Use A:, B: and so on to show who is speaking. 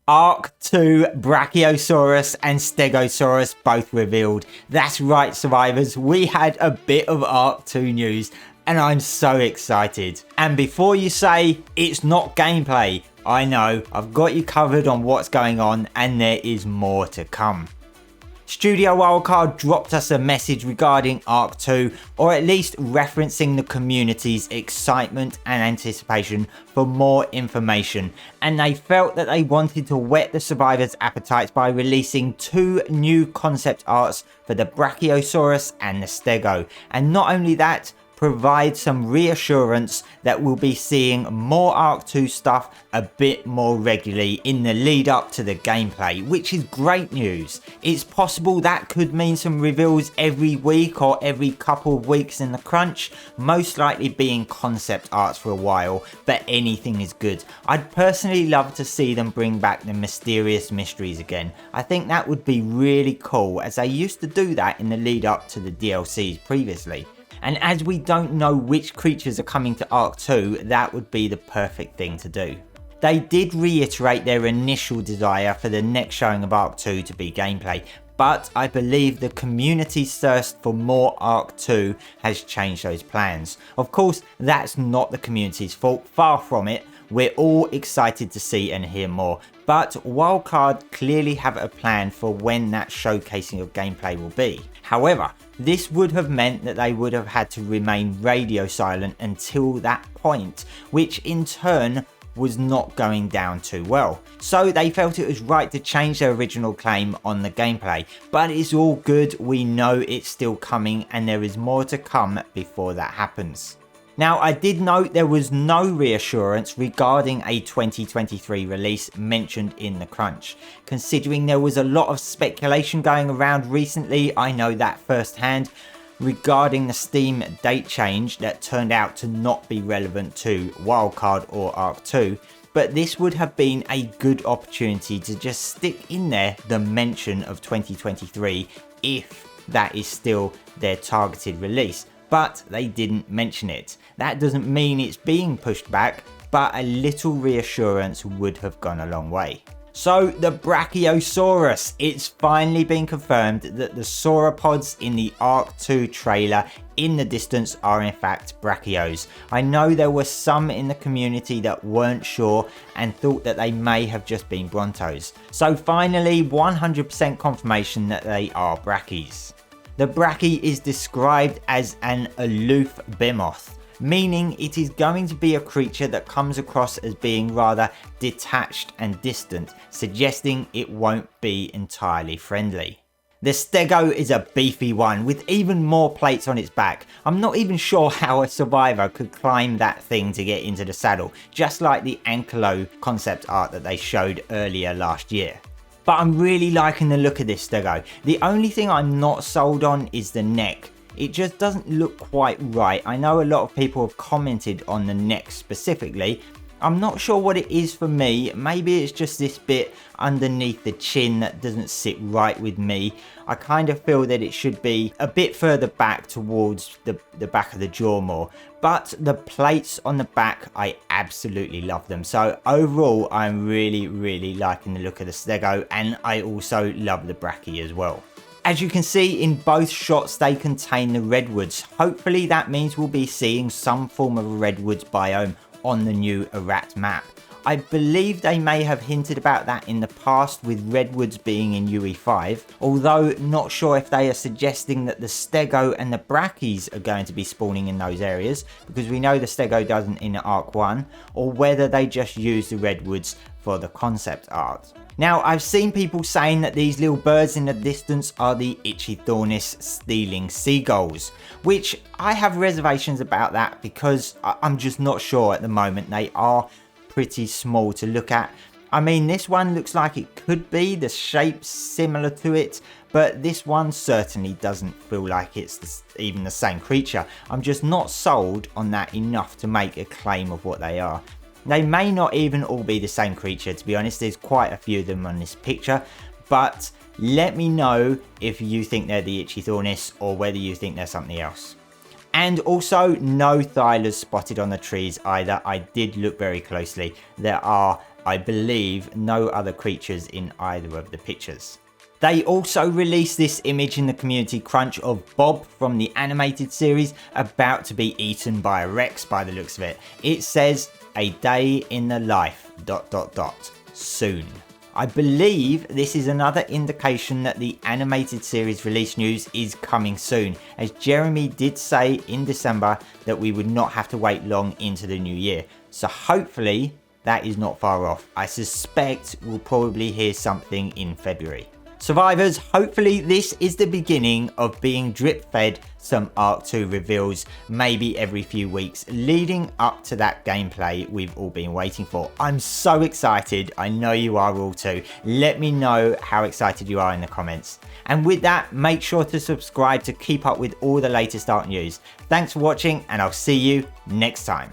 A: ARK 2, Brachiosaurus and Stegosaurus both revealed. That's right, survivors, we had a bit of ARK 2 news and I'm so excited. And before you say it's not gameplay, I know, I've got you covered on what's going on and there is more to come. Studio Wildcard dropped us a message regarding ARK 2, or at least referencing the community's excitement and anticipation for more information, and they felt that they wanted to whet the survivors' appetites by releasing 2 new concept arts for the Brachiosaurus and the Stego, and not only that, provide some reassurance that we'll be seeing more ARK 2 stuff a bit more regularly in the lead up to the gameplay, which is great news. It's possible that could mean some reveals every week or every couple of weeks in the crunch, most likely being concept arts for a while, but anything is good. I'd personally love to see them bring back the mysterious mysteries again. I think that would be really cool, as they used to do that in the lead up to the DLCs previously. And as we don't know which creatures are coming to ARK 2, that would be the perfect thing to do. They did reiterate their initial desire for the next showing of ARK 2 to be gameplay, but I believe the community's thirst for more ARK 2 has changed those plans. Of course, that's not the community's fault, far from it. We're all excited to see and hear more, but Wildcard clearly have a plan for when that showcasing of gameplay will be. However, this would have meant that they would have had to remain radio silent until that point, which in turn was not going down too well. So they felt it was right to change their original claim on the gameplay, but it's all good, we know it's still coming and there is more to come before that happens. Now, I did note there was no reassurance regarding a 2023 release mentioned in the crunch. Considering there was a lot of speculation going around recently, I know that firsthand, regarding the Steam date change that turned out to not be relevant to Wildcard or ARK 2, but this would have been a good opportunity to just stick in there the mention of 2023 if that is still their targeted release. But they didn't mention it. That doesn't mean it's being pushed back, but a little reassurance would have gone a long way. So the Brachiosaurus, it's finally been confirmed that the sauropods in the ARK 2 trailer in the distance are in fact Brachios. I know there were some in the community that weren't sure and thought that they may have just been Brontos. So finally 100% confirmation that they are Brachys. The Brachy is described as an aloof behemoth, meaning it is going to be a creature that comes across as being rather detached and distant, suggesting it won't be entirely friendly. The Stego is a beefy one with even more plates on its back. I'm not even sure how a survivor could climb that thing to get into the saddle, just like the Ankylo concept art that they showed earlier last year. But I'm really liking the look of this Stego. The only thing I'm not sold on is the neck. It just doesn't look quite right. I know a lot of people have commented on the neck specifically. I'm not sure what it is for me. Maybe it's just this bit underneath the chin that doesn't sit right with me. I kind of feel that it should be a bit further back towards the back of the jaw more. But the plates on the back, I absolutely love them. So overall, I'm really liking the look of the Stego, and I also love the Brachy as well. As you can see in both shots, they contain the redwoods. Hopefully that means we'll be seeing some form of a redwoods biome on the new Arat map. I believe they may have hinted about that in the past with redwoods being in UE5, although not sure if they are suggesting that the Stego and the Brachys are going to be spawning in those areas, because we know the Stego doesn't in ARK 1, or whether they just use the redwoods for the concept art. Now, I've seen people saying that these little birds in the distance are the Ichthyornis stealing seagulls, which I have reservations about that because I'm just not sure at the moment. They are pretty small to look at. I mean, this one looks like it could be, the shape's similar to it, but this one certainly doesn't feel like it's even the same creature. I'm just not sold on that enough to make a claim of what they are. They may not even all be the same creature, to be honest. There's quite a few of them on this picture, but let me know if you think they're the Ichthyornis or whether you think they're something else. And also, no Thylers spotted on the trees either. I did look very closely. There are I believe no other creatures in either of the pictures. They also released this image in the community crunch of Bob from the animated series about to be eaten by a Rex by the looks of it. It says, "A day in the life, ... soon." I believe this is another indication that the animated series release news is coming soon, as Jeremy did say in December that we would not have to wait long into the new year. So hopefully that is not far off. I suspect we'll probably hear something in February. Survivors, hopefully this is the beginning of being drip fed some ARK 2 reveals maybe every few weeks leading up to that gameplay we've all been waiting for. I'm so excited. I know you are all too. Let me know how excited you are in the comments. And with that, make sure to subscribe to keep up with all the latest ARK news. Thanks for watching and I'll see you next time.